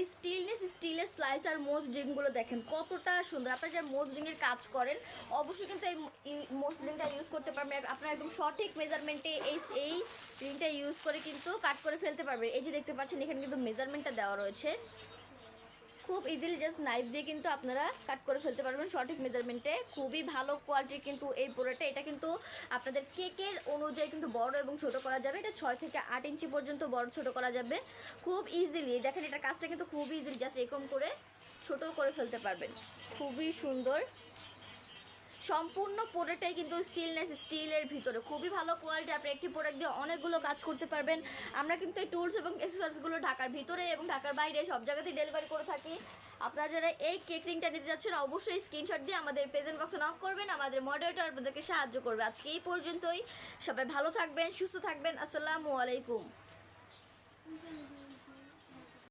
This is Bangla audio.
এই স্টিলের স্লাইস আর মোজ রিংগুলো দেখেন কতটা সুন্দর। আপনারা যারা মোজ রিংয়ের কাজ করেন অবশ্যই কিন্তু এই মোজ রিংটা ইউজ করতে পারবেন। আপনারা একদম সঠিক মেজারমেন্টে এই রিংটা ইউজ করে কিন্তু কাট করে ফেলতে পারবেন। এই যে দেখতে পাচ্ছেন এখানে কিন্তু মেজারমেন্টটা দেওয়া রয়েছে, খুব ইজিলি জাস্ট নাইফ দিয়ে কিন্তু আপনারা কাট করে ফেলতে পারবেন সঠিক মেজারমেন্টে। খুবই ভালো কোয়ালিটির কিন্তু এই প্রোডাক্টটা। এটা কিন্তু আপনাদের কেকের অনুযায়ী কিন্তু বড় এবং ছোট করা যাবে। এটা 6 থেকে 8 ইঞ্চি পর্যন্ত বড় ছোট করা যাবে খুব ইজিলি। দেখেন এটার কাজটা কিন্তু খুব ইজিলি, জাস্ট এরকম করে ছোট করে ফেলতে পারবেন। খুবই সুন্দর, সম্পূর্ণ প্রোডাক্টটাই কিন্তু স্টিলের ভিতরে খুবই ভালো কোয়ালিটি। আপনি একটি প্রোডাক্ট দিয়ে অনেকগুলো কাজ করতে পারবেন। আমরা কিন্তু এই টুলস এবং অ্যাক্সেসরিজগুলো ঢাকার ভিতরে এবং ঢাকার বাইরে সব জায়গাতেই ডেলিভারি করে থাকি। আপনারা যারা এই কেক রিংটা নিতে যাচ্ছেন অবশ্যই স্ক্রিনশট দিয়ে আমাদের প্রেজেন্ট বক্সে নক করবেন, আমাদের মডারেটর আপনাদেরকে সাহায্য করবে। আজকে এই পর্যন্তই, সবাই ভালো থাকবেন, সুস্থ থাকবেন। আসসালামু আলাইকুম।